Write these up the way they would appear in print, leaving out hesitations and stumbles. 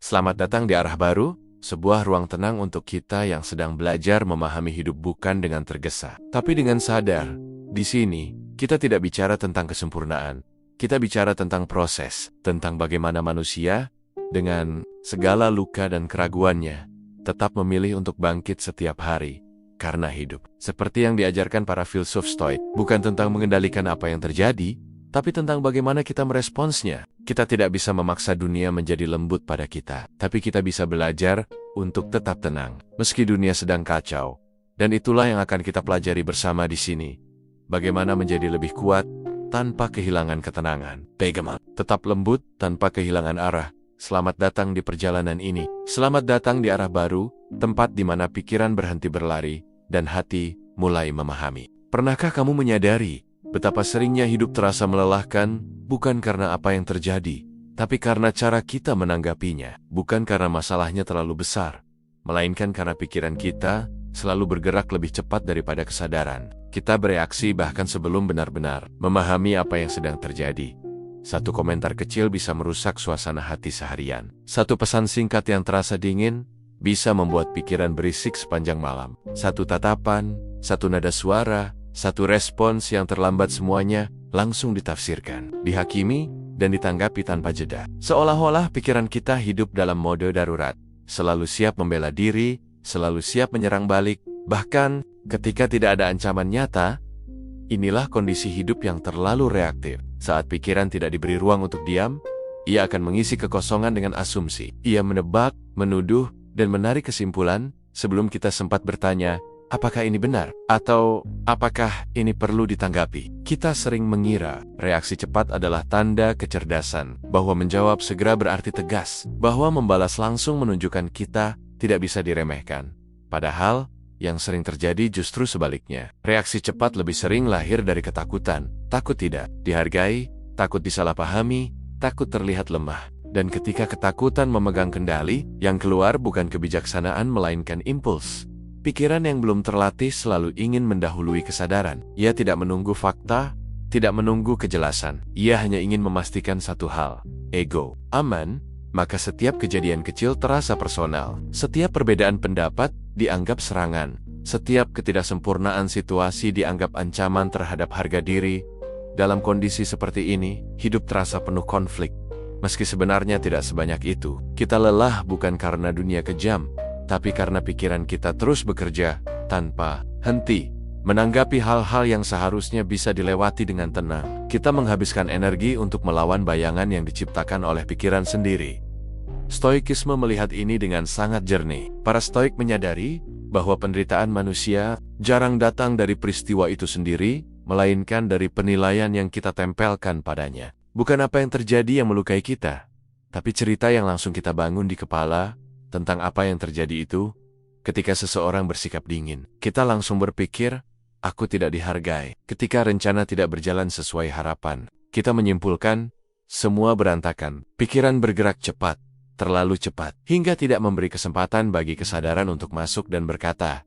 Selamat datang di Arah Baru, sebuah ruang tenang untuk kita yang sedang belajar memahami hidup bukan dengan tergesa, tapi dengan sadar. Di sini, kita tidak bicara tentang kesempurnaan. Kita bicara tentang proses, tentang bagaimana manusia, dengan segala luka dan keraguannya, tetap memilih untuk bangkit setiap hari, karena hidup. Seperti yang diajarkan para filsuf Stoik, bukan tentang mengendalikan apa yang terjadi, tapi tentang bagaimana kita meresponsnya. Kita tidak bisa memaksa dunia menjadi lembut pada kita, tapi kita bisa belajar untuk tetap tenang, meski dunia sedang kacau. Dan itulah yang akan kita pelajari bersama di sini. Bagaimana menjadi lebih kuat tanpa kehilangan ketenangan. Bagaimana tetap lembut tanpa kehilangan arah. Selamat datang di perjalanan ini. Selamat datang di Arah Baru, tempat di mana pikiran berhenti berlari dan hati mulai memahami. Pernahkah kamu menyadari betapa seringnya hidup terasa melelahkan, bukan karena apa yang terjadi, tapi karena cara kita menanggapinya. Bukan karena masalahnya terlalu besar, melainkan karena pikiran kita selalu bergerak lebih cepat daripada kesadaran. Kita bereaksi bahkan sebelum benar-benar memahami apa yang sedang terjadi. Satu komentar kecil bisa merusak suasana hati seharian. Satu pesan singkat yang terasa dingin bisa membuat pikiran berisik sepanjang malam. Satu tatapan, satu nada suara, satu respons yang terlambat, semuanya langsung ditafsirkan, dihakimi, dan ditanggapi tanpa jeda. Seolah-olah pikiran kita hidup dalam mode darurat, selalu siap membela diri, selalu siap menyerang balik, bahkan ketika tidak ada ancaman nyata. Inilah kondisi hidup yang terlalu reaktif. Saat pikiran tidak diberi ruang untuk diam, ia akan mengisi kekosongan dengan asumsi. Ia menebak, menuduh, dan menarik kesimpulan sebelum kita sempat bertanya, apakah ini benar? Atau apakah ini perlu ditanggapi? Kita sering mengira reaksi cepat adalah tanda kecerdasan, bahwa menjawab segera berarti tegas, bahwa membalas langsung menunjukkan kita tidak bisa diremehkan. Padahal, yang sering terjadi justru sebaliknya. Reaksi cepat lebih sering lahir dari ketakutan. Takut tidak dihargai, takut disalahpahami, takut terlihat lemah. Dan ketika ketakutan memegang kendali, yang keluar bukan kebijaksanaan melainkan impuls. Pikiran yang belum terlatih selalu ingin mendahului kesadaran. Ia tidak menunggu fakta, tidak menunggu kejelasan. Ia hanya ingin memastikan satu hal, ego aman, maka setiap kejadian kecil terasa personal. Setiap perbedaan pendapat dianggap serangan. Setiap ketidaksempurnaan situasi dianggap ancaman terhadap harga diri. Dalam kondisi seperti ini, hidup terasa penuh konflik. Meski sebenarnya tidak sebanyak itu. Kita lelah bukan karena dunia kejam, tapi karena pikiran kita terus bekerja tanpa henti, menanggapi hal-hal yang seharusnya bisa dilewati dengan tenang. Kita menghabiskan energi untuk melawan bayangan yang diciptakan oleh pikiran sendiri. Stoikisme melihat ini dengan sangat jernih. Para Stoik menyadari bahwa penderitaan manusia jarang datang dari peristiwa itu sendiri, melainkan dari penilaian yang kita tempelkan padanya. Bukan apa yang terjadi yang melukai kita, tapi cerita yang langsung kita bangun di kepala tentang apa yang terjadi itu. Ketika seseorang bersikap dingin, kita langsung berpikir, aku tidak dihargai. Ketika rencana tidak berjalan sesuai harapan, kita menyimpulkan, semua berantakan. Pikiran bergerak cepat, terlalu cepat, hingga tidak memberi kesempatan bagi kesadaran untuk masuk dan berkata,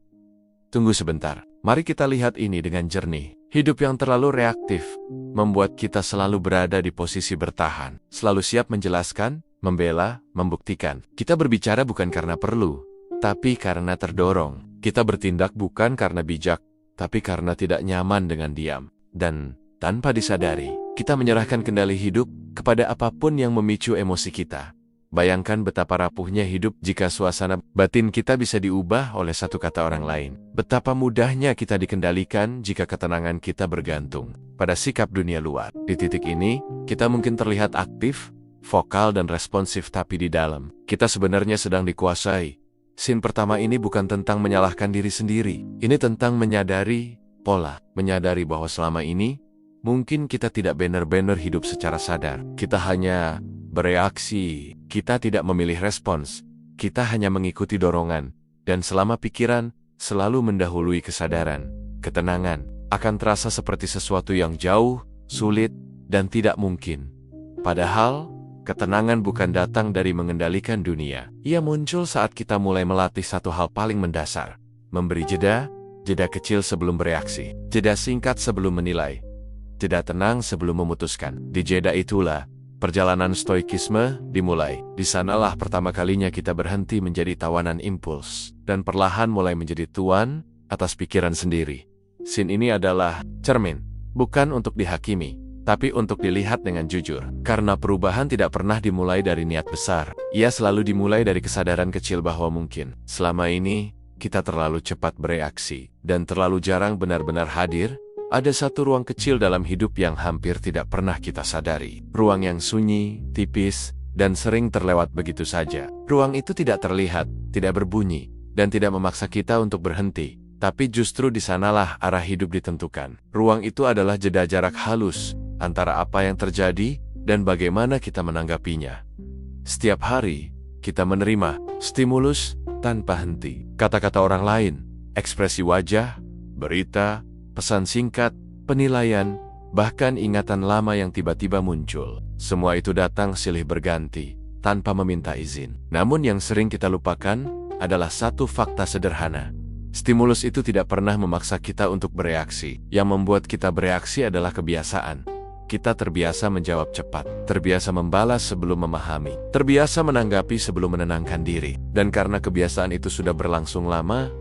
tunggu sebentar, mari kita lihat ini dengan jernih. Hidup yang terlalu reaktif membuat kita selalu berada di posisi bertahan, selalu siap menjelaskan, membela, membuktikan. Kita berbicara bukan karena perlu, tapi karena terdorong. Kita bertindak bukan karena bijak, tapi karena tidak nyaman dengan diam. Dan tanpa disadari, kita menyerahkan kendali hidup kepada apapun yang memicu emosi kita. Bayangkan betapa rapuhnya hidup jika suasana batin kita bisa diubah oleh satu kata orang lain. Betapa mudahnya kita dikendalikan jika ketenangan kita bergantung pada sikap dunia luar. Di titik ini, kita mungkin terlihat aktif, vokal dan responsif, tapi di dalam, kita sebenarnya sedang dikuasai. Scene pertama ini bukan tentang menyalahkan diri sendiri. Ini tentang menyadari pola, menyadari bahwa selama ini, mungkin kita tidak benar-benar hidup secara sadar. Kita hanya bereaksi, kita tidak memilih respons, kita hanya mengikuti dorongan, dan selama pikiran selalu mendahului kesadaran, ketenangan akan terasa seperti sesuatu yang jauh, sulit, dan tidak mungkin. Padahal, ketenangan bukan datang dari mengendalikan dunia. Ia muncul saat kita mulai melatih satu hal paling mendasar, memberi jeda kecil sebelum bereaksi, jeda singkat sebelum menilai, jeda tenang sebelum memutuskan. Di jeda itulah perjalanan stoikisme dimulai. Di sanalah pertama kalinya kita berhenti menjadi tawanan impuls dan perlahan mulai menjadi tuan atas pikiran sendiri. Scene ini adalah cermin, bukan untuk dihakimi, tapi untuk dilihat dengan jujur. Karena perubahan tidak pernah dimulai dari niat besar, ia selalu dimulai dari kesadaran kecil bahwa mungkin selama ini kita terlalu cepat bereaksi dan terlalu jarang benar-benar hadir. Ada satu ruang kecil dalam hidup yang hampir tidak pernah kita sadari. Ruang yang sunyi, tipis, dan sering terlewat begitu saja. Ruang itu tidak terlihat, tidak berbunyi, dan tidak memaksa kita untuk berhenti. Tapi justru di sanalah arah hidup ditentukan. Ruang itu adalah jeda jarak halus antara apa yang terjadi dan bagaimana kita menanggapinya. Setiap hari, kita menerima stimulus tanpa henti. Kata-kata orang lain, ekspresi wajah, berita, pesan singkat, penilaian, bahkan ingatan lama yang tiba-tiba muncul. Semua itu datang silih berganti, tanpa meminta izin. Namun yang sering kita lupakan adalah satu fakta sederhana. Stimulus itu tidak pernah memaksa kita untuk bereaksi. Yang membuat kita bereaksi adalah kebiasaan. Kita terbiasa menjawab cepat, terbiasa membalas sebelum memahami, terbiasa menanggapi sebelum menenangkan diri. Dan karena kebiasaan itu sudah berlangsung lama,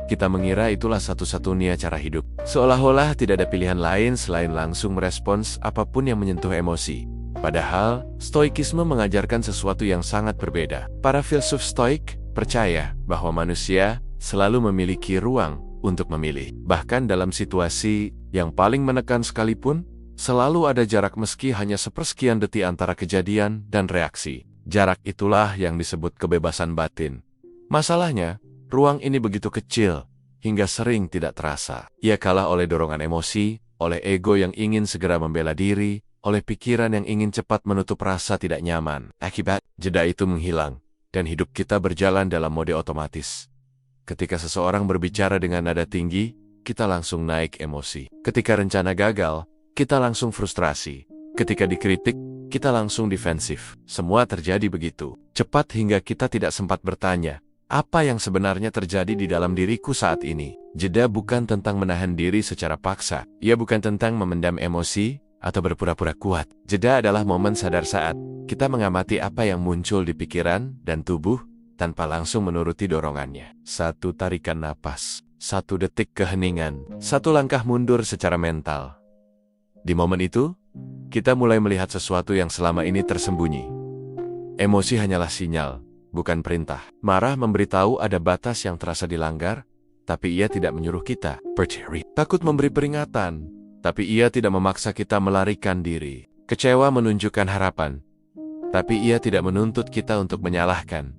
kita mengira itulah satu-satunya cara hidup. Seolah-olah tidak ada pilihan lain selain langsung merespons apapun yang menyentuh emosi. Padahal, stoikisme mengajarkan sesuatu yang sangat berbeda. Para filsuf stoik percaya bahwa manusia selalu memiliki ruang untuk memilih. Bahkan dalam situasi yang paling menekan sekalipun, selalu ada jarak meski hanya sepersekian detik antara kejadian dan reaksi. Jarak itulah yang disebut kebebasan batin. Masalahnya, ruang ini begitu kecil, hingga sering tidak terasa. Ia kalah oleh dorongan emosi, oleh ego yang ingin segera membela diri, oleh pikiran yang ingin cepat menutup rasa tidak nyaman. Akibat, jeda itu menghilang, dan hidup kita berjalan dalam mode otomatis. Ketika seseorang berbicara dengan nada tinggi, kita langsung naik emosi. Ketika rencana gagal, kita langsung frustrasi. Ketika dikritik, kita langsung defensif. Semua terjadi begitu cepat hingga kita tidak sempat bertanya, apa yang sebenarnya terjadi di dalam diriku saat ini? Jeda bukan tentang menahan diri secara paksa. Ia bukan tentang memendam emosi atau berpura-pura kuat. Jeda adalah momen sadar saat kita mengamati apa yang muncul di pikiran dan tubuh tanpa langsung menuruti dorongannya. Satu tarikan napas, satu detik keheningan, satu langkah mundur secara mental. Di momen itu, kita mulai melihat sesuatu yang selama ini tersembunyi. Emosi hanyalah sinyal, bukan perintah. Marah memberitahu ada batas yang terasa dilanggar, tapi ia tidak menyuruh kita berdiri. Takut memberi peringatan, tapi ia tidak memaksa kita melarikan diri. Kecewa menunjukkan harapan, tapi ia tidak menuntut kita untuk menyalahkan.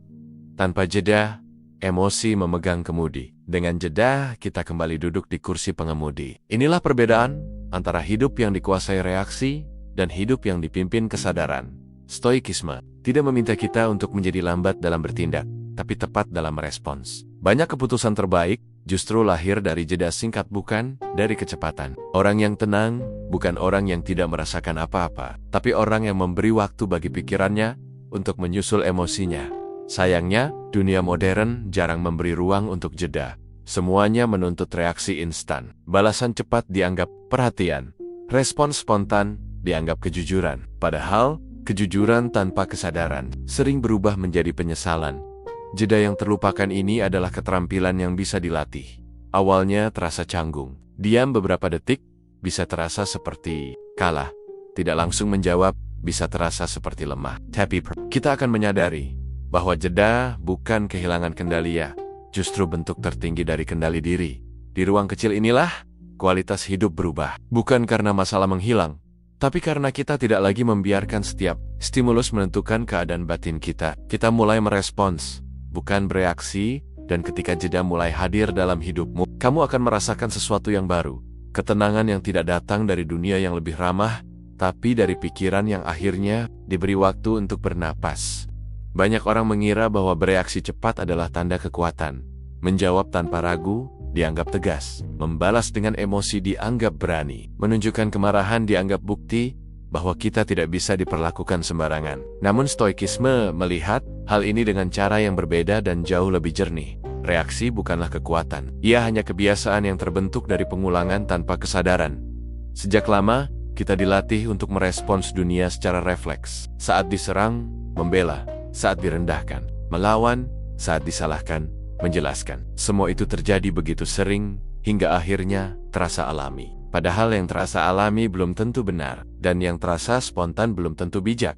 Tanpa jeda, emosi memegang kemudi. Dengan jeda, kita kembali duduk di kursi pengemudi. Inilah perbedaan antara hidup yang dikuasai reaksi dan hidup yang dipimpin kesadaran. Stoikisme tidak meminta kita untuk menjadi lambat dalam bertindak, tapi tepat dalam merespons. Banyak keputusan terbaik justru lahir dari jeda singkat, bukan dari kecepatan. Orang yang tenang bukan orang yang tidak merasakan apa-apa, tapi orang yang memberi waktu bagi pikirannya untuk menyusul emosinya. Sayangnya, dunia modern jarang memberi ruang untuk jeda. Semuanya menuntut reaksi instan. Balasan cepat dianggap perhatian. Respons spontan dianggap kejujuran. Padahal, kejujuran tanpa kesadaran sering berubah menjadi penyesalan. Jeda yang terlupakan ini adalah keterampilan yang bisa dilatih. Awalnya terasa canggung. Diam beberapa detik bisa terasa seperti kalah. Tidak langsung menjawab bisa terasa seperti lemah. Tapi kita akan menyadari bahwa jeda bukan kehilangan kendali, justru bentuk tertinggi dari kendali diri. Di ruang kecil inilah kualitas hidup berubah. Bukan karena masalah menghilang, tapi karena kita tidak lagi membiarkan setiap stimulus menentukan keadaan batin kita. Kita mulai merespons, bukan bereaksi, dan ketika jeda mulai hadir dalam hidupmu, kamu akan merasakan sesuatu yang baru. Ketenangan yang tidak datang dari dunia yang lebih ramah, tapi dari pikiran yang akhirnya diberi waktu untuk bernapas. Banyak orang mengira bahwa bereaksi cepat adalah tanda kekuatan. Menjawab tanpa ragu dianggap tegas. Membalas dengan emosi dianggap berani. Menunjukkan kemarahan dianggap bukti bahwa kita tidak bisa diperlakukan sembarangan. Namun stoikisme melihat hal ini dengan cara yang berbeda dan jauh lebih jernih. Reaksi bukanlah kekuatan. Ia hanya kebiasaan yang terbentuk dari pengulangan tanpa kesadaran. Sejak lama, Kita dilatih untuk merespons dunia secara refleks. Saat diserang, membela. Saat direndahkan, melawan. Saat disalahkan, menjelaskan. Semua itu terjadi begitu sering, hingga akhirnya terasa alami. Padahal yang terasa alami belum tentu benar, dan yang terasa spontan belum tentu bijak.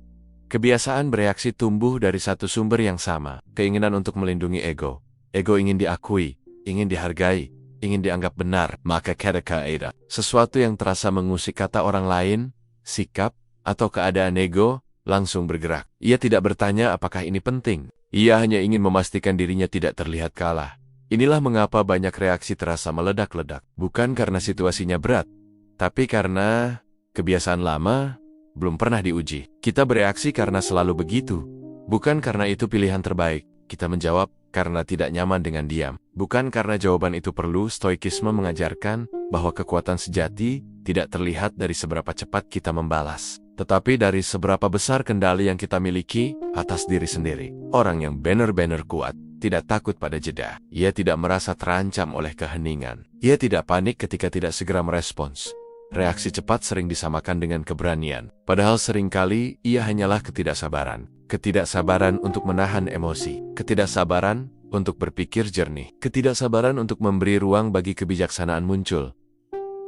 Kebiasaan bereaksi tumbuh dari satu sumber yang sama, keinginan untuk melindungi ego. Ego ingin diakui, ingin dihargai, ingin dianggap benar. Maka kata-kata, sesuatu yang terasa mengusik kata orang lain, sikap, atau keadaan ego, langsung bergerak. Ia tidak bertanya apakah ini penting. Ia hanya ingin memastikan dirinya tidak terlihat kalah. Inilah mengapa banyak reaksi terasa meledak-ledak. Bukan karena situasinya berat, tapi karena kebiasaan lama belum pernah diuji. Kita bereaksi karena selalu begitu. Bukan karena itu pilihan terbaik. Kita menjawab karena tidak nyaman dengan diam. Bukan karena jawaban itu perlu. Stoikisme mengajarkan bahwa kekuatan sejati tidak terlihat dari seberapa cepat kita membalas, tetapi dari seberapa besar kendali yang kita miliki atas diri sendiri. Orang yang benar-benar kuat tidak takut pada jeda. Ia tidak merasa terancam oleh keheningan. Ia tidak panik ketika tidak segera merespons. Reaksi cepat sering disamakan dengan keberanian, padahal seringkali ia hanyalah ketidaksabaran. Ketidaksabaran untuk menahan emosi, ketidaksabaran untuk berpikir jernih, ketidaksabaran untuk memberi ruang bagi kebijaksanaan muncul.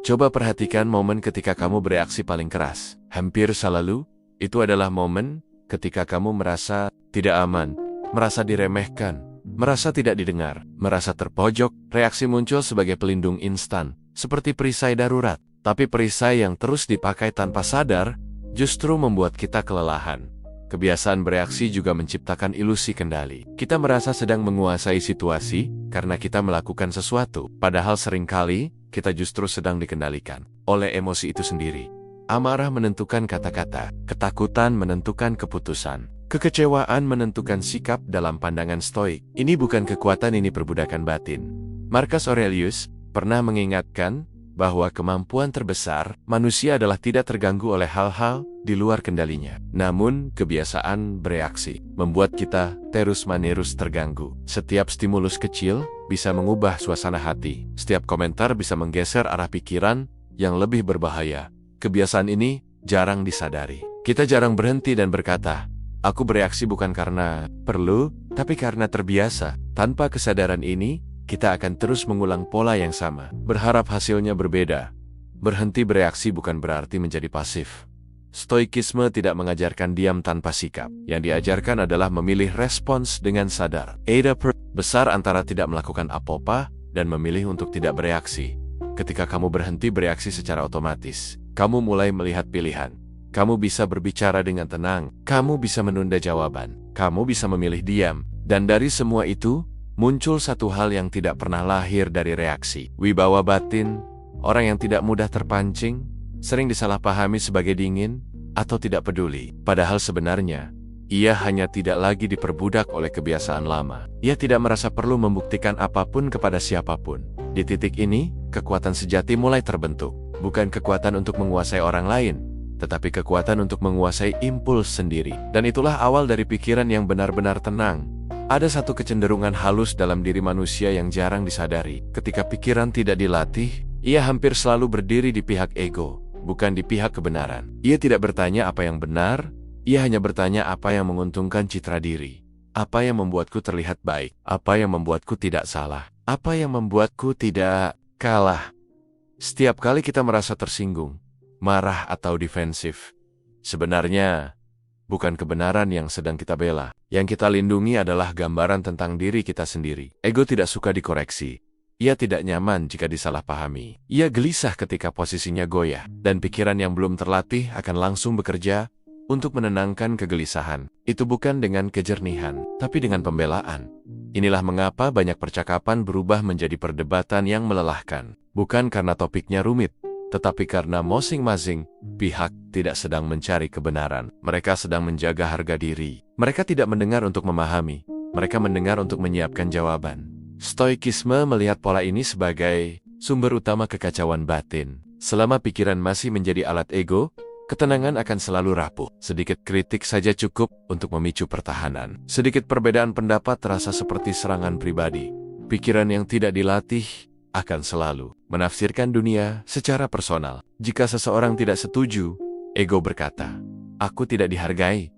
Coba perhatikan momen ketika kamu bereaksi paling keras. Hampir selalu, itu adalah momen ketika kamu merasa tidak aman, merasa diremehkan, merasa tidak didengar, merasa terpojok. Reaksi muncul sebagai pelindung instan, seperti perisai darurat. Tapi perisai yang terus dipakai tanpa sadar justru membuat kita kelelahan. Kebiasaan bereaksi juga menciptakan ilusi kendali. Kita merasa sedang menguasai situasi karena kita melakukan sesuatu, padahal seringkali kita justru sedang dikendalikan oleh emosi itu sendiri. Amarah menentukan kata-kata, ketakutan menentukan keputusan, kekecewaan menentukan sikap. Dalam pandangan Stoik, ini bukan kekuatan, ini perbudakan batin. Marcus Aurelius pernah mengingatkan bahwa kemampuan terbesar manusia adalah tidak terganggu oleh hal-hal di luar kendalinya. Namun, kebiasaan bereaksi membuat kita terus-menerus terganggu. Setiap stimulus kecil bisa mengubah suasana hati. Setiap komentar bisa menggeser arah pikiran yang lebih berbahaya. Kebiasaan ini jarang disadari. Kita jarang berhenti dan berkata, "Aku bereaksi bukan karena perlu, tapi karena terbiasa." Tanpa kesadaran ini, kita akan terus mengulang pola yang sama, berharap hasilnya berbeda. Berhenti bereaksi bukan berarti menjadi pasif. Stoikisme tidak mengajarkan diam tanpa sikap. Yang diajarkan adalah memilih respons dengan sadar. Ada besar antara tidak melakukan apa-apa dan memilih untuk tidak bereaksi. Ketika kamu berhenti bereaksi secara otomatis, kamu mulai melihat pilihan. Kamu bisa berbicara dengan tenang, kamu bisa menunda jawaban, kamu bisa memilih diam. Dan dari semua itu, muncul satu hal yang tidak pernah lahir dari reaksi. Wibawa batin. Orang yang tidak mudah terpancing sering disalahpahami sebagai dingin atau tidak peduli. Padahal sebenarnya, ia hanya tidak lagi diperbudak oleh kebiasaan lama. Ia tidak merasa perlu membuktikan apapun kepada siapapun. Di titik ini, kekuatan sejati mulai terbentuk. Bukan kekuatan untuk menguasai orang lain, tetapi kekuatan untuk menguasai impuls sendiri. Dan itulah awal dari pikiran yang benar-benar tenang. Ada satu kecenderungan halus dalam diri manusia yang jarang disadari. Ketika pikiran tidak dilatih, ia hampir selalu berdiri di pihak ego, bukan di pihak kebenaran. Ia tidak bertanya apa yang benar, ia hanya bertanya apa yang menguntungkan citra diri. Apa yang membuatku terlihat baik? Apa yang membuatku tidak salah? Apa yang membuatku tidak kalah? Setiap kali kita merasa tersinggung, marah atau defensif, sebenarnya bukan kebenaran yang sedang kita bela. Yang kita lindungi adalah gambaran tentang diri kita sendiri. Ego tidak suka dikoreksi. Ia tidak nyaman jika disalahpahami. Ia gelisah ketika posisinya goyah. Dan pikiran yang belum terlatih akan langsung bekerja untuk menenangkan kegelisahan. Itu bukan dengan kejernihan, tapi dengan pembelaan. Inilah mengapa banyak percakapan berubah menjadi perdebatan yang melelahkan. Bukan karena topiknya rumit, tetapi karena masing-masing pihak tidak sedang mencari kebenaran. Mereka sedang menjaga harga diri. Mereka tidak mendengar untuk memahami. Mereka mendengar untuk menyiapkan jawaban. Stoikisme melihat pola ini sebagai sumber utama kekacauan batin. Selama pikiran masih menjadi alat ego, ketenangan akan selalu rapuh. Sedikit kritik saja cukup untuk memicu pertahanan. Sedikit perbedaan pendapat terasa seperti serangan pribadi. Pikiran yang tidak dilatih akan selalu menafsirkan dunia secara personal. Jika seseorang tidak setuju, ego berkata, "Aku tidak dihargai."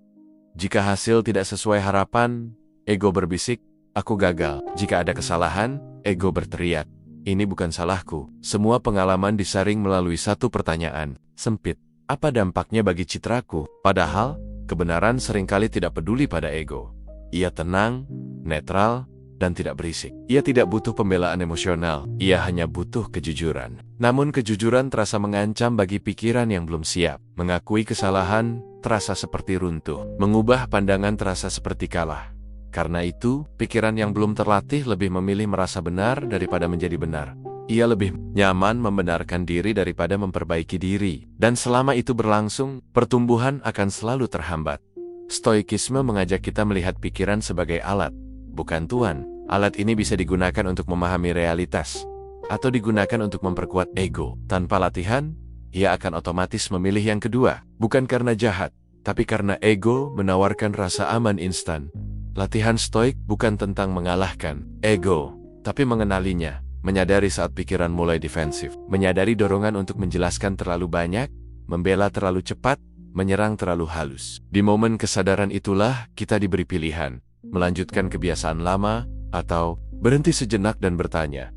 Jika hasil tidak sesuai harapan, ego berbisik, "Aku gagal." Jika ada kesalahan, ego berteriak, "Ini bukan salahku." Semua pengalaman disaring melalui satu pertanyaan sempit, "Apa dampaknya bagi citraku?" Padahal, kebenaran seringkali tidak peduli pada ego. Ia tenang, netral, dan tidak berisik. Ia tidak butuh pembelaan emosional, ia hanya butuh kejujuran. Namun kejujuran terasa mengancam bagi pikiran yang belum siap. Mengakui kesalahan terasa seperti runtuh. Mengubah pandangan terasa seperti kalah. Karena itu, pikiran yang belum terlatih lebih memilih merasa benar daripada menjadi benar. Ia lebih nyaman membenarkan diri daripada memperbaiki diri. Dan selama itu berlangsung, pertumbuhan akan selalu terhambat. Stoikisme mengajak kita melihat pikiran sebagai alat, bukan tuan. Alat ini bisa digunakan untuk memahami realitas, atau digunakan untuk memperkuat ego. Tanpa latihan, ia akan otomatis memilih yang kedua. Bukan karena jahat, tapi karena ego menawarkan rasa aman instan. Latihan stoik bukan tentang mengalahkan ego, tapi mengenalinya. Menyadari saat pikiran mulai defensif. Menyadari dorongan untuk menjelaskan terlalu banyak, membela terlalu cepat, menyerang terlalu halus. Di momen kesadaran itulah kita diberi pilihan. Melanjutkan kebiasaan lama, atau berhenti sejenak dan bertanya,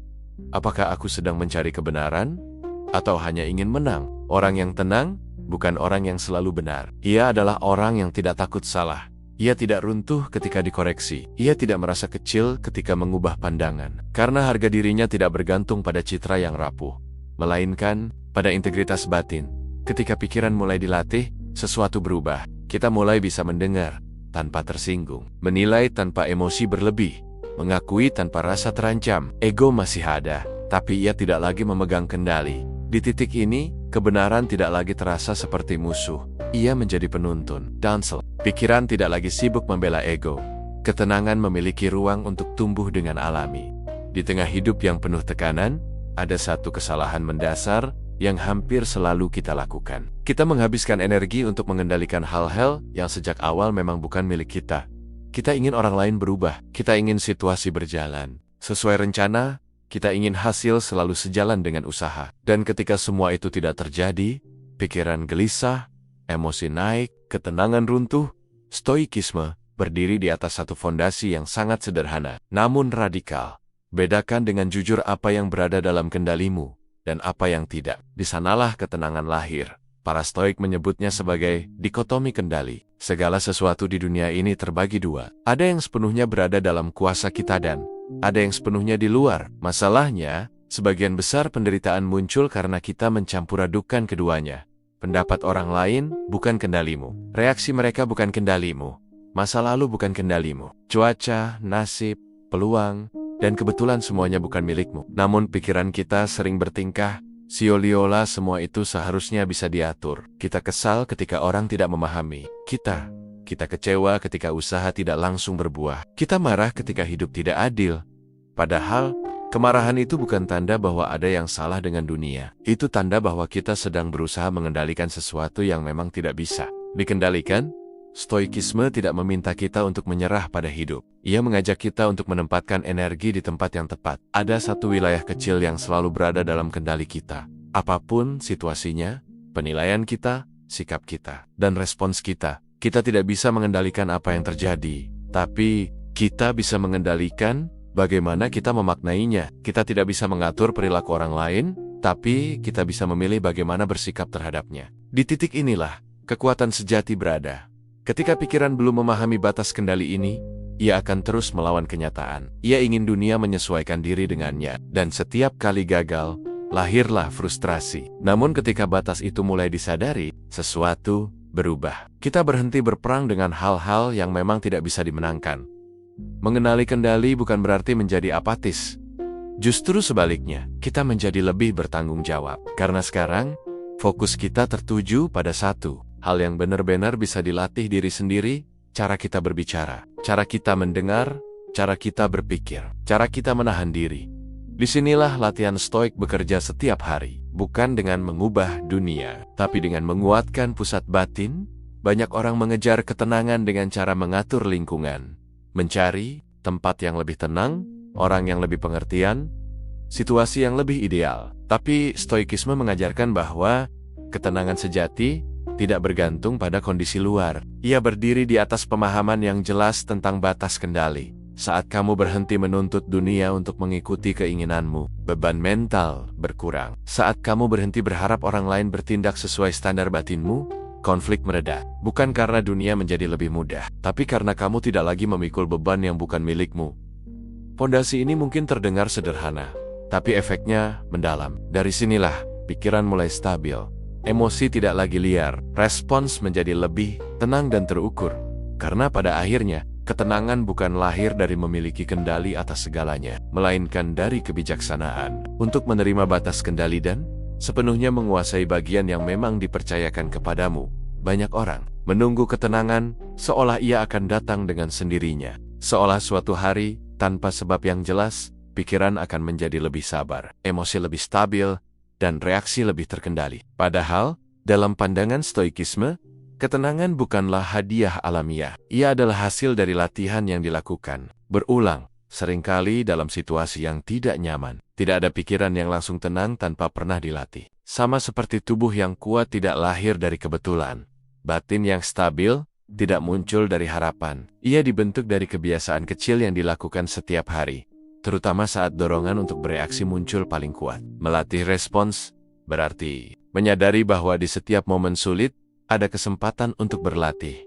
apakah aku sedang mencari kebenaran? Atau hanya ingin menang? Orang yang tenang, bukan orang yang selalu benar. Ia adalah orang yang tidak takut salah. Ia tidak runtuh ketika dikoreksi. Ia tidak merasa kecil ketika mengubah pandangan. Karena harga dirinya tidak bergantung pada citra yang rapuh, melainkan pada integritas batin. Ketika pikiran mulai dilatih, sesuatu berubah. Kita mulai bisa mendengar tanpa tersinggung, menilai tanpa emosi berlebih, mengakui tanpa rasa terancam. Ego masih ada, tapi ia tidak lagi memegang kendali. Di titik ini, kebenaran tidak lagi terasa seperti musuh. Ia menjadi penuntun. Downsel. Pikiran tidak lagi sibuk membela ego. Ketenangan memiliki ruang untuk tumbuh dengan alami. Di tengah hidup yang penuh tekanan, ada satu kesalahan mendasar yang hampir selalu kita lakukan. Kita menghabiskan energi untuk mengendalikan hal-hal yang sejak awal memang bukan milik kita. Kita ingin orang lain berubah. Kita ingin situasi berjalan sesuai rencana. Kita ingin hasil selalu sejalan dengan usaha. Dan ketika semua itu tidak terjadi, pikiran gelisah, emosi naik, ketenangan runtuh. Stoikisme berdiri di atas satu fondasi yang sangat sederhana, namun radikal. Bedakan dengan jujur apa yang berada dalam kendalimu dan apa yang tidak. Di sanalah ketenangan lahir. Para Stoik menyebutnya sebagai dikotomi kendali. Segala sesuatu di dunia ini terbagi dua. Ada yang sepenuhnya berada dalam kuasa kita dan ada yang sepenuhnya di luar. Masalahnya, sebagian besar penderitaan muncul karena kita mencampur adukan keduanya. Pendapat orang lain bukan kendalimu. Reaksi mereka bukan kendalimu. Masa lalu bukan kendalimu. Cuaca, nasib, peluang, dan kebetulan semuanya bukan milikmu. Namun pikiran kita sering bertingkah, seolah-olah semua itu seharusnya bisa diatur. Kita kesal ketika orang tidak memahami kita. Kita kecewa ketika usaha tidak langsung berbuah. Kita marah ketika hidup tidak adil. Padahal, kemarahan itu bukan tanda bahwa ada yang salah dengan dunia. Itu tanda bahwa kita sedang berusaha mengendalikan sesuatu yang memang tidak bisa dikendalikan. Stoikisme tidak meminta kita untuk menyerah pada hidup. Ia mengajak kita untuk menempatkan energi di tempat yang tepat. Ada satu wilayah kecil yang selalu berada dalam kendali kita. Apapun situasinya, penilaian kita, sikap kita, dan respons kita. Kita tidak bisa mengendalikan apa yang terjadi, tapi kita bisa mengendalikan bagaimana kita memaknainya. Kita tidak bisa mengatur perilaku orang lain, tapi kita bisa memilih bagaimana bersikap terhadapnya. Di titik inilah kekuatan sejati berada. Ketika pikiran belum memahami batas kendali ini, ia akan terus melawan kenyataan. Ia ingin dunia menyesuaikan diri dengannya, dan setiap kali gagal, lahirlah frustrasi. Namun ketika batas itu mulai disadari, sesuatu berubah. Kita berhenti berperang dengan hal-hal yang memang tidak bisa dimenangkan. Mengenali kendali bukan berarti menjadi apatis. Justru sebaliknya, kita menjadi lebih bertanggung jawab. Karena sekarang, fokus kita tertuju pada satu hal yang benar-benar bisa dilatih diri sendiri, cara kita berbicara, cara kita mendengar, cara kita berpikir, cara kita menahan diri. Disinilah latihan stoik bekerja setiap hari. Bukan dengan mengubah dunia, tapi dengan menguatkan pusat batin. Banyak orang mengejar ketenangan dengan cara mengatur lingkungan, mencari tempat yang lebih tenang, orang yang lebih pengertian, situasi yang lebih ideal. Tapi Stoikisme mengajarkan bahwa ketenangan sejati tidak bergantung pada kondisi luar. Ia berdiri di atas pemahaman yang jelas tentang batas kendali. Saat kamu berhenti menuntut dunia untuk mengikuti keinginanmu, beban mental berkurang. Saat kamu berhenti berharap orang lain bertindak sesuai standar batinmu, konflik mereda. Bukan karena dunia menjadi lebih mudah, tapi karena kamu tidak lagi memikul beban yang bukan milikmu. Pondasi ini mungkin terdengar sederhana, tapi efeknya mendalam. Dari sinilah pikiran mulai stabil. Emosi tidak lagi liar, respons menjadi lebih tenang dan terukur. Karena pada akhirnya, ketenangan bukan lahir dari memiliki kendali atas segalanya, melainkan dari kebijaksanaan untuk menerima batas kendali dan sepenuhnya menguasai bagian yang memang dipercayakan kepadamu. Banyak orang menunggu ketenangan seolah ia akan datang dengan sendirinya. Seolah suatu hari, tanpa sebab yang jelas, pikiran akan menjadi lebih sabar, emosi lebih stabil, dan reaksi lebih terkendali. Padahal, dalam pandangan Stoikisme, ketenangan bukanlah hadiah alamiah. Ia adalah hasil dari latihan yang dilakukan berulang, seringkali dalam situasi yang tidak nyaman. Tidak ada pikiran yang langsung tenang tanpa pernah dilatih. Sama seperti tubuh yang kuat tidak lahir dari kebetulan. Batin yang stabil tidak muncul dari harapan. Ia dibentuk dari kebiasaan kecil yang dilakukan setiap hari, terutama saat dorongan untuk bereaksi muncul paling kuat. Melatih respons berarti menyadari bahwa di setiap momen sulit ada kesempatan untuk berlatih.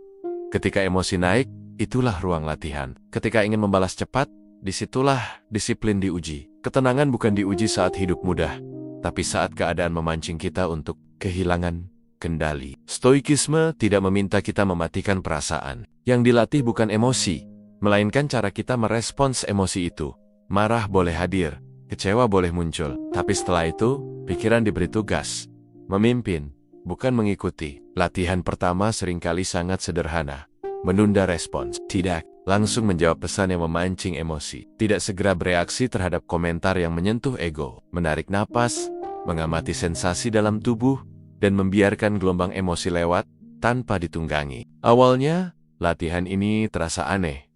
Ketika emosi naik, itulah ruang latihan. Ketika ingin membalas cepat, disitulah disiplin diuji. Ketenangan bukan diuji saat hidup mudah, tapi saat keadaan memancing kita untuk kehilangan kendali. Stoikisme tidak meminta kita mematikan perasaan. Yang dilatih bukan emosi, melainkan cara kita merespons emosi itu. Marah boleh hadir, kecewa boleh muncul, tapi setelah itu, pikiran diberi tugas memimpin, bukan mengikuti. Latihan pertama seringkali sangat sederhana. Menunda respons. Tidak langsung menjawab pesan yang memancing emosi. Tidak segera bereaksi terhadap komentar yang menyentuh ego. Menarik napas, mengamati sensasi dalam tubuh, dan membiarkan gelombang emosi lewat tanpa ditunggangi. Awalnya, latihan ini terasa aneh.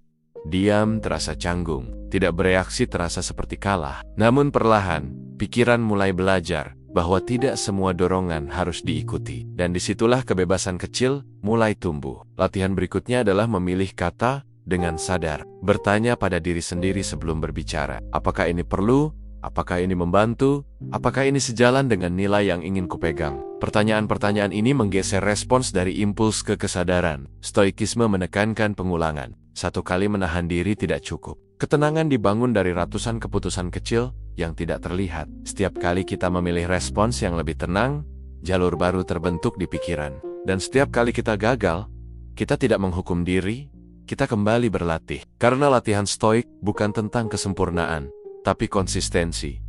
Diam terasa canggung. Tidak bereaksi terasa seperti kalah. Namun perlahan, pikiran mulai belajar bahwa tidak semua dorongan harus diikuti. Dan disitulah kebebasan kecil mulai tumbuh. Latihan berikutnya adalah memilih kata dengan sadar. Bertanya pada diri sendiri sebelum berbicara. Apakah ini perlu? Apakah ini membantu? Apakah ini sejalan dengan nilai yang ingin kupegang? Pertanyaan-pertanyaan ini menggeser respons dari impuls ke kesadaran. Stoikisme menekankan pengulangan. Satu kali menahan diri tidak cukup. Ketenangan dibangun dari ratusan keputusan kecil yang tidak terlihat. Setiap kali kita memilih respons yang lebih tenang, jalur baru terbentuk di pikiran. Dan setiap kali kita gagal, kita tidak menghukum diri, kita kembali berlatih. Karena latihan stoik bukan tentang kesempurnaan, tapi konsistensi.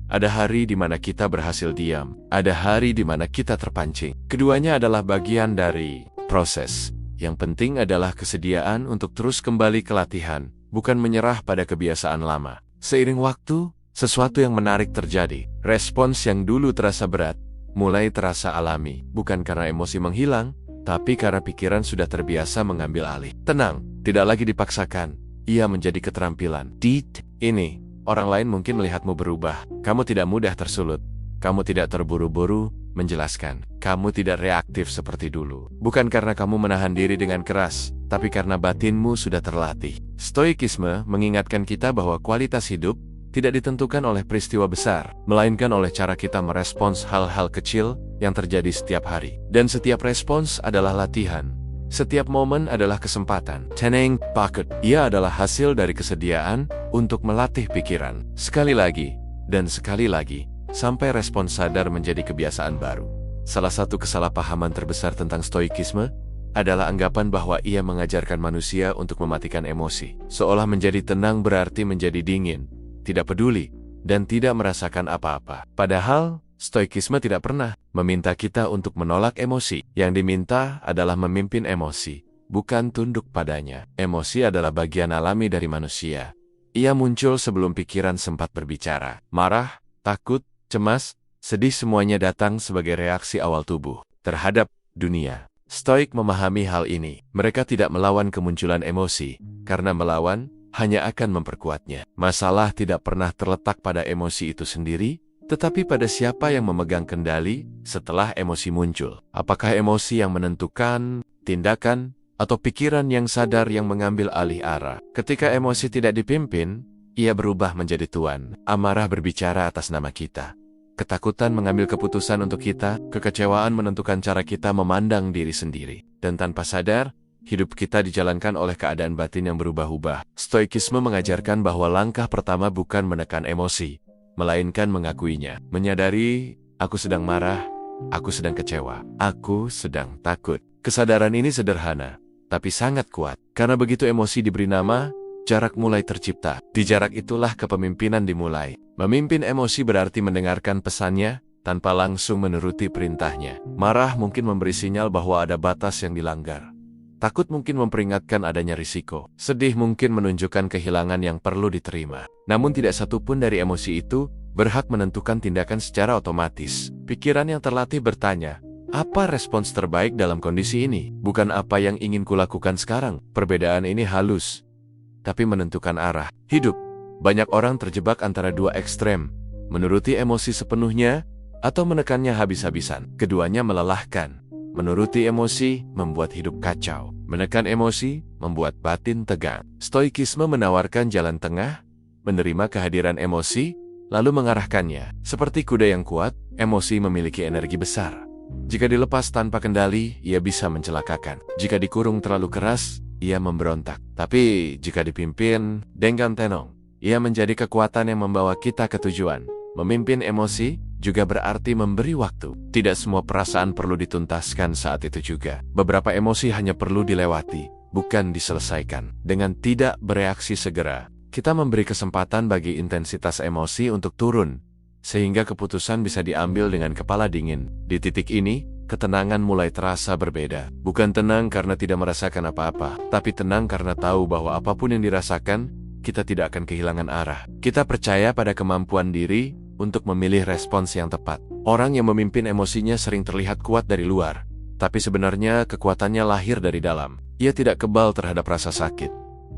Ada hari di mana kita berhasil diam, ada hari di mana kita terpancing. Keduanya adalah bagian dari proses. Yang penting adalah kesediaan untuk terus kembali ke latihan, bukan menyerah pada kebiasaan lama. Seiring waktu, sesuatu yang menarik terjadi. Respons yang dulu terasa berat, mulai terasa alami. Bukan karena emosi menghilang, tapi karena pikiran sudah terbiasa mengambil alih. Tenang, tidak lagi dipaksakan. Ia menjadi keterampilan. Ini, orang lain mungkin melihatmu berubah. Kamu tidak mudah tersulut. Kamu tidak terburu-buru menjelaskan. Kamu tidak reaktif seperti dulu. Bukan karena kamu menahan diri dengan keras, tapi karena batinmu sudah terlatih. Stoikisme mengingatkan kita bahwa kualitas hidup tidak ditentukan oleh peristiwa besar, melainkan oleh cara kita merespons hal-hal kecil yang terjadi setiap hari. Dan setiap respons adalah latihan. Setiap momen adalah kesempatan. Tenang, paket. Ia adalah hasil dari kesediaan untuk melatih pikiran. Sekali lagi, dan sekali lagi, sampai respons sadar menjadi kebiasaan baru. Salah satu kesalahpahaman terbesar tentang stoikisme adalah anggapan bahwa ia mengajarkan manusia untuk mematikan emosi. Seolah menjadi tenang berarti menjadi dingin, tidak peduli, dan tidak merasakan apa-apa. Padahal, stoikisme tidak pernah meminta kita untuk menolak emosi. Yang diminta adalah memimpin emosi, bukan tunduk padanya. Emosi adalah bagian alami dari manusia. Ia muncul sebelum pikiran sempat berbicara. Marah, takut, cemas, sedih semuanya datang sebagai reaksi awal tubuh terhadap dunia. Stoik memahami hal ini. Mereka tidak melawan kemunculan emosi, karena melawan hanya akan memperkuatnya. Masalah tidak pernah terletak pada emosi itu sendiri, tetapi pada siapa yang memegang kendali setelah emosi muncul. Apakah emosi yang menentukan, tindakan, atau pikiran yang sadar yang mengambil alih arah? Ketika emosi tidak dipimpin, ia berubah menjadi tuan. Amarah berbicara atas nama kita. Ketakutan mengambil keputusan untuk kita, kekecewaan menentukan cara kita memandang diri sendiri. Dan tanpa sadar, hidup kita dijalankan oleh keadaan batin yang berubah-ubah. Stoikisme mengajarkan bahwa langkah pertama bukan menekan emosi, melainkan mengakuinya. Menyadari, aku sedang marah, aku sedang kecewa, aku sedang takut. Kesadaran ini sederhana, tapi sangat kuat. Karena begitu emosi diberi nama, jarak mulai tercipta. Di jarak itulah kepemimpinan dimulai. Memimpin emosi berarti mendengarkan pesannya, tanpa langsung menuruti perintahnya. Marah mungkin memberi sinyal bahwa ada batas yang dilanggar. Takut mungkin memperingatkan adanya risiko. Sedih mungkin menunjukkan kehilangan yang perlu diterima. Namun tidak satupun dari emosi itu berhak menentukan tindakan secara otomatis. Pikiran yang terlatih bertanya, apa respons terbaik dalam kondisi ini? Bukan apa yang ingin kulakukan sekarang. Perbedaan ini halus, tapi menentukan arah. Hidup. Banyak orang terjebak antara dua ekstrem, menuruti emosi sepenuhnya atau menekannya habis-habisan. Keduanya melelahkan. Menuruti emosi membuat hidup kacau. Menekan emosi membuat batin tegang. Stoikisme menawarkan jalan tengah, menerima kehadiran emosi, lalu mengarahkannya. Seperti kuda yang kuat, emosi memiliki energi besar. Jika dilepas tanpa kendali, ia bisa mencelakakan. Jika dikurung terlalu keras, ia memberontak. Tapi jika dipimpin dengan tenang, ia menjadi kekuatan yang membawa kita ke tujuan. Memimpin emosi juga berarti memberi waktu. Tidak semua perasaan perlu dituntaskan saat itu juga. Beberapa emosi hanya perlu dilewati, bukan diselesaikan. Dengan tidak bereaksi segera, kita memberi kesempatan bagi intensitas emosi untuk turun, sehingga keputusan bisa diambil dengan kepala dingin. Di titik ini, ketenangan mulai terasa berbeda. Bukan tenang karena tidak merasakan apa-apa, tapi tenang karena tahu bahwa apapun yang dirasakan, kita tidak akan kehilangan arah. Kita percaya pada kemampuan diri untuk memilih respons yang tepat. Orang yang memimpin emosinya sering terlihat kuat dari luar, tapi sebenarnya kekuatannya lahir dari dalam. Ia tidak kebal terhadap rasa sakit.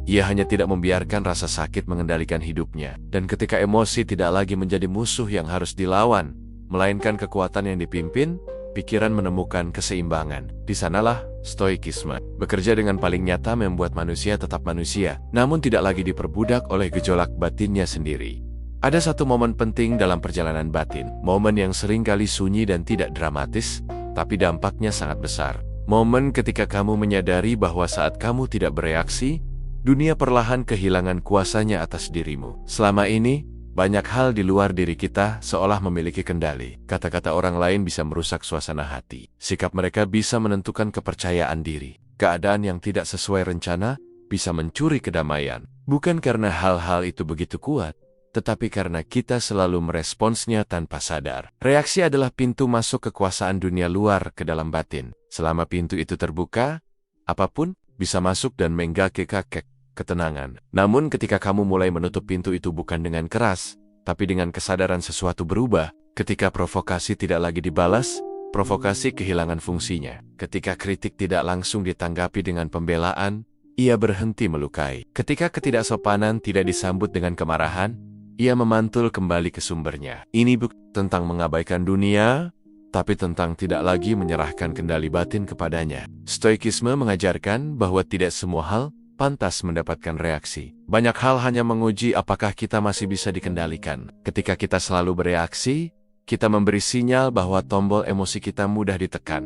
Ia hanya tidak membiarkan rasa sakit mengendalikan hidupnya. Dan ketika emosi tidak lagi menjadi musuh yang harus dilawan, melainkan kekuatan yang dipimpin, pikiran menemukan keseimbangan. Di sanalah stoikisme bekerja dengan paling nyata membuat manusia tetap manusia, namun tidak lagi diperbudak oleh gejolak batinnya sendiri. Ada satu momen penting dalam perjalanan batin, momen yang sering kali sunyi dan tidak dramatis, tapi dampaknya sangat besar. Momen ketika kamu menyadari bahwa saat kamu tidak bereaksi, dunia perlahan kehilangan kuasanya atas dirimu. Selama ini, banyak hal di luar diri kita seolah memiliki kendali. Kata-kata orang lain bisa merusak suasana hati. Sikap mereka bisa menentukan kepercayaan diri. Keadaan yang tidak sesuai rencana bisa mencuri kedamaian. Bukan karena hal-hal itu begitu kuat, tetapi karena kita selalu meresponsnya tanpa sadar. Reaksi adalah pintu masuk kekuasaan dunia luar ke dalam batin. Selama pintu itu terbuka, apapun bisa masuk dan mengganggu ketenangan. Namun ketika kamu mulai menutup pintu itu bukan dengan keras, tapi dengan kesadaran sesuatu berubah, ketika provokasi tidak lagi dibalas, provokasi kehilangan fungsinya. Ketika kritik tidak langsung ditanggapi dengan pembelaan, ia berhenti melukai. Ketika ketidaksopanan tidak disambut dengan kemarahan, ia memantul kembali ke sumbernya. Ini bukan tentang mengabaikan dunia, tapi tentang tidak lagi menyerahkan kendali batin kepadanya. Stoikisme mengajarkan bahwa tidak semua hal pantas mendapatkan reaksi. Banyak hal hanya menguji apakah kita masih bisa dikendalikan. Ketika kita selalu bereaksi, kita memberi sinyal bahwa tombol emosi kita mudah ditekan.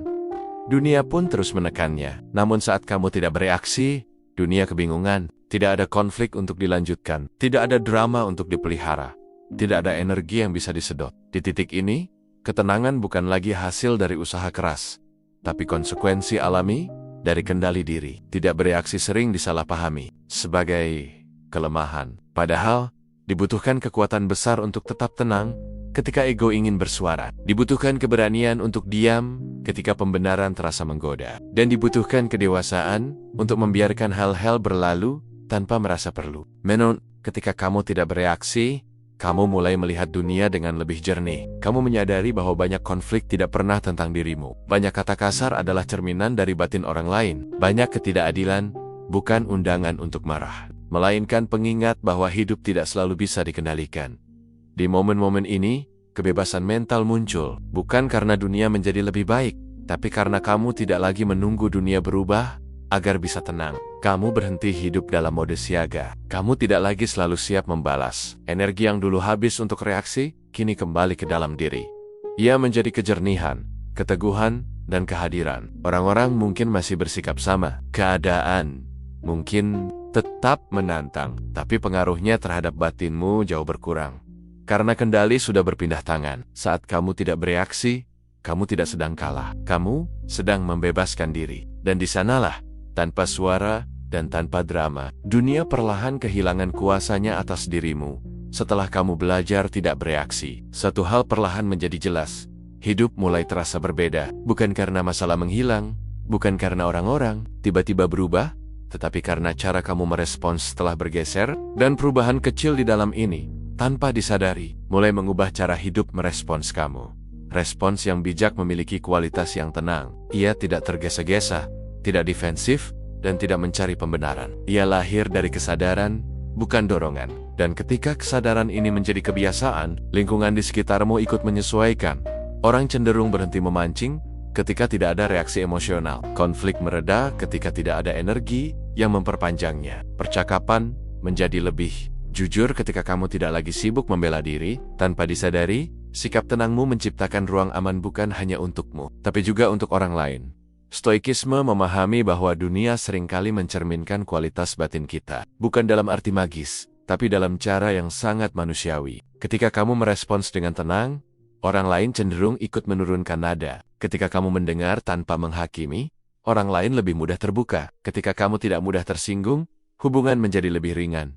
Dunia pun terus menekannya. Namun saat kamu tidak bereaksi, dunia kebingungan. Tidak ada konflik untuk dilanjutkan. Tidak ada drama untuk dipelihara. Tidak ada energi yang bisa disedot. Di titik ini, ketenangan bukan lagi hasil dari usaha keras, tapi konsekuensi alami dari kendali diri. Tidak bereaksi sering disalahpahami sebagai kelemahan. Padahal, dibutuhkan kekuatan besar untuk tetap tenang ketika ego ingin bersuara. Dibutuhkan keberanian untuk diam ketika pembenaran terasa menggoda. Dan dibutuhkan kedewasaan untuk membiarkan hal-hal berlalu tanpa merasa perlu. Namun, ketika kamu tidak bereaksi, kamu mulai melihat dunia dengan lebih jernih. Kamu menyadari bahwa banyak konflik tidak pernah tentang dirimu. Banyak kata kasar adalah cerminan dari batin orang lain. Banyak ketidakadilan bukan undangan untuk marah. melainkan pengingat bahwa hidup tidak selalu bisa dikendalikan. Di momen-momen ini, kebebasan mental muncul, bukan karena dunia menjadi lebih baik, tapi karena kamu tidak lagi menunggu dunia berubah agar bisa tenang. Kamu berhenti hidup dalam mode siaga. Kamu tidak lagi selalu siap membalas. Energi yang dulu habis untuk reaksi, kini kembali ke dalam diri. Ia menjadi kejernihan, keteguhan, dan kehadiran. Orang-orang mungkin masih bersikap sama. Keadaan mungkin tetap menantang, tapi pengaruhnya terhadap batinmu jauh berkurang. Karena kendali sudah berpindah tangan. Saat kamu tidak bereaksi, kamu tidak sedang kalah. Kamu sedang membebaskan diri. Dan di sanalah, tanpa suara dan tanpa drama, dunia perlahan kehilangan kuasanya atas dirimu. Setelah kamu belajar tidak bereaksi, satu hal perlahan menjadi jelas. Hidup mulai terasa berbeda, bukan karena masalah menghilang, bukan karena orang-orang tiba-tiba berubah, tetapi karena cara kamu merespons setelah bergeser, dan perubahan kecil di dalam ini, tanpa disadari, mulai mengubah cara hidup merespons kamu. Respons yang bijak memiliki kualitas yang tenang. Ia tidak tergesa-gesa, tidak defensif, dan tidak mencari pembenaran. Ia lahir dari kesadaran, bukan dorongan. Dan ketika kesadaran ini menjadi kebiasaan, lingkungan di sekitarmu ikut menyesuaikan. Orang cenderung berhenti memancing ketika tidak ada reaksi emosional. Konflik mereda ketika tidak ada energi yang memperpanjangnya. Percakapan menjadi lebih jujur ketika kamu tidak lagi sibuk membela diri. Tanpa disadari, sikap tenangmu menciptakan ruang aman bukan hanya untukmu, tapi juga untuk orang lain. Stoikisme memahami bahwa dunia seringkali mencerminkan kualitas batin kita, bukan dalam arti magis, tapi dalam cara yang sangat manusiawi. Ketika kamu merespons dengan tenang, orang lain cenderung ikut menurunkan nada. Ketika kamu mendengar tanpa menghakimi, orang lain lebih mudah terbuka. Ketika kamu tidak mudah tersinggung, hubungan menjadi lebih ringan.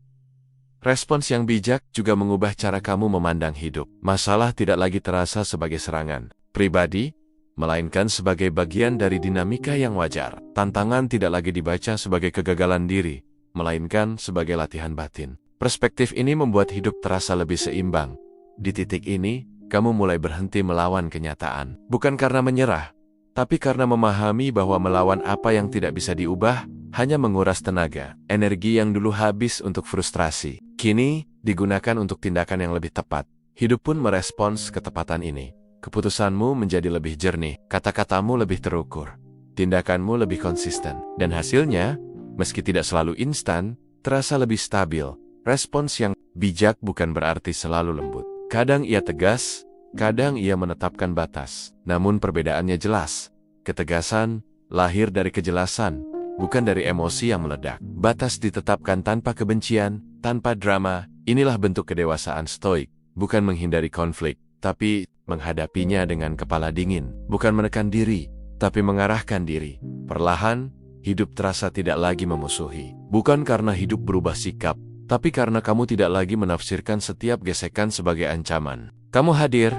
Respons yang bijak juga mengubah cara kamu memandang hidup. Masalah tidak lagi terasa sebagai serangan pribadi, melainkan sebagai bagian dari dinamika yang wajar. Tantangan tidak lagi dibaca sebagai kegagalan diri, melainkan sebagai latihan batin. Perspektif ini membuat hidup terasa lebih seimbang. Di titik ini, kamu mulai berhenti melawan kenyataan. Bukan karena menyerah, tapi karena memahami bahwa melawan apa yang tidak bisa diubah, hanya menguras tenaga. Energi yang dulu habis untuk frustrasi, kini digunakan untuk tindakan yang lebih tepat. Hidup pun merespons ketepatan ini. Keputusanmu menjadi lebih jernih, kata-katamu lebih terukur, tindakanmu lebih konsisten. Dan hasilnya, meski tidak selalu instan, terasa lebih stabil. Respons yang bijak bukan berarti selalu lembut. Kadang ia tegas, kadang ia menetapkan batas. Namun perbedaannya jelas. Ketegasan lahir dari kejelasan, bukan dari emosi yang meledak. Batas ditetapkan tanpa kebencian, tanpa drama. Inilah bentuk kedewasaan stoik, bukan menghindari konflik, tapi menghadapinya dengan kepala dingin. Bukan menekan diri, tapi mengarahkan diri. Perlahan, hidup terasa tidak lagi memusuhi. Bukan karena hidup berubah sikap, tapi karena kamu tidak lagi menafsirkan setiap gesekan sebagai ancaman. Kamu hadir,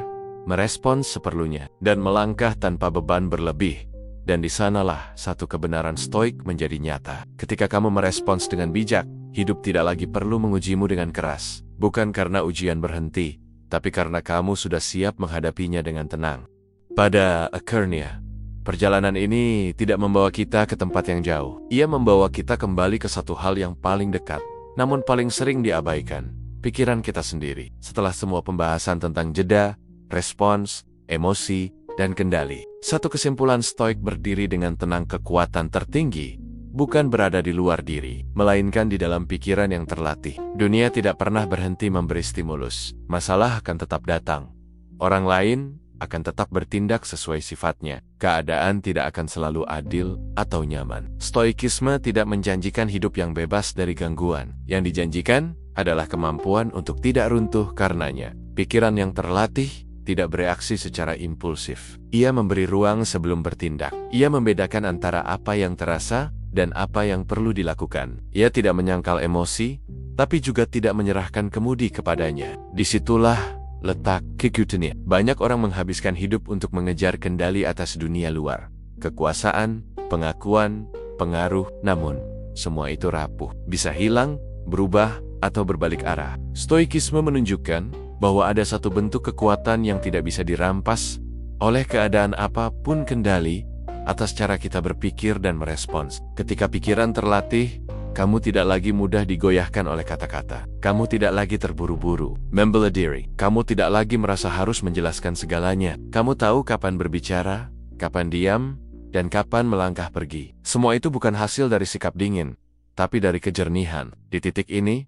merespons seperlunya, dan melangkah tanpa beban berlebih. Dan di sanalah satu kebenaran stoik menjadi nyata. Ketika kamu merespons dengan bijak, hidup tidak lagi perlu mengujimu dengan keras. Bukan karena ujian berhenti, tapi karena kamu sudah siap menghadapinya dengan tenang. Pada akhirnya, perjalanan ini tidak membawa kita ke tempat yang jauh. Ia membawa kita kembali ke satu hal yang paling dekat, namun paling sering diabaikan, pikiran kita sendiri. Setelah semua pembahasan tentang jeda, respons, emosi, dan kendali, satu kesimpulan stoik berdiri dengan tenang. Kekuatan tertinggi bukan berada di luar diri, melainkan di dalam pikiran yang terlatih. Dunia tidak pernah berhenti memberi stimulus. Masalah akan tetap datang. Orang lain akan tetap bertindak sesuai sifatnya. Keadaan tidak akan selalu adil atau nyaman. Stoikisme tidak menjanjikan hidup yang bebas dari gangguan. Yang dijanjikan adalah kemampuan untuk tidak runtuh karenanya. Pikiran yang terlatih tidak bereaksi secara impulsif. Ia memberi ruang sebelum bertindak. Ia membedakan antara apa yang terasa dan apa yang perlu dilakukan. Ia tidak menyangkal emosi, tapi juga tidak menyerahkan kemudi kepadanya. Disitulah letak kekuatannya. Banyak orang menghabiskan hidup untuk mengejar kendali atas dunia luar. Kekuasaan, pengakuan, pengaruh, namun semua itu rapuh. Bisa hilang, berubah, atau berbalik arah. Stoikisme menunjukkan bahwa ada satu bentuk kekuatan yang tidak bisa dirampas oleh keadaan apapun, kendali atas cara kita berpikir dan merespons. Ketika pikiran terlatih, Kamu tidak lagi mudah digoyahkan oleh kata-kata. Kamu tidak lagi terburu-buru, membela diri. Kamu tidak lagi merasa harus menjelaskan segalanya. Kamu tahu kapan berbicara, kapan diam, dan kapan melangkah pergi. Semua itu bukan hasil dari sikap dingin, tapi dari kejernihan. Di titik ini,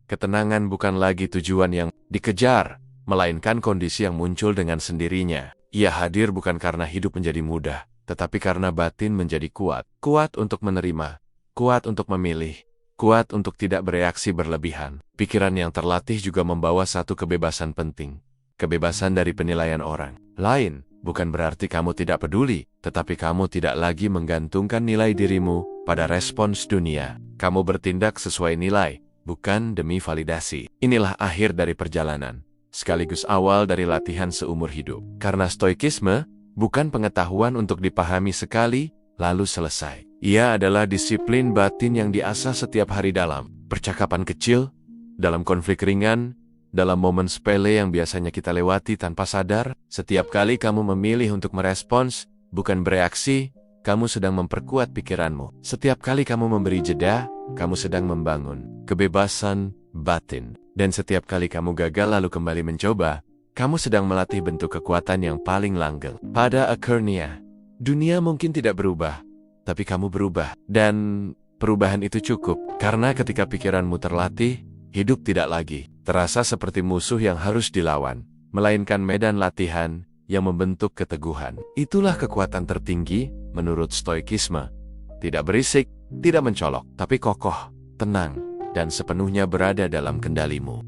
ketenangan bukan lagi tujuan yang dikejar, melainkan kondisi yang muncul dengan sendirinya. Ia hadir bukan karena hidup menjadi mudah, tetapi karena batin menjadi kuat. Kuat untuk menerima, kuat untuk memilih, kuat untuk tidak bereaksi berlebihan. Pikiran yang terlatih juga membawa satu kebebasan penting. Kebebasan dari penilaian orang lain. Bukan berarti kamu tidak peduli, tetapi kamu tidak lagi menggantungkan nilai dirimu pada respons dunia. Kamu bertindak sesuai nilai, bukan demi validasi. Inilah akhir dari perjalanan, sekaligus awal dari latihan seumur hidup. Karena stoikisme bukan pengetahuan untuk dipahami sekali, lalu selesai. Ia adalah disiplin batin yang diasah setiap hari dalam percakapan kecil, dalam konflik ringan, dalam momen sepele yang biasanya kita lewati tanpa sadar. Setiap kali kamu memilih untuk merespons, bukan bereaksi, kamu sedang memperkuat pikiranmu. Setiap kali kamu memberi jeda, kamu sedang membangun kebebasan batin. Dan setiap kali kamu gagal lalu kembali mencoba, kamu sedang melatih bentuk kekuatan yang paling langgeng. Pada akhirnya, dunia mungkin tidak berubah, tapi kamu berubah. Dan perubahan itu cukup, karena ketika pikiranmu terlatih, hidup tidak lagi terasa seperti musuh yang harus dilawan, melainkan medan latihan yang membentuk keteguhan. Itulah kekuatan tertinggi menurut stoikisme. Tidak berisik, tidak mencolok, tapi kokoh, tenang, dan sepenuhnya berada dalam kendalimu.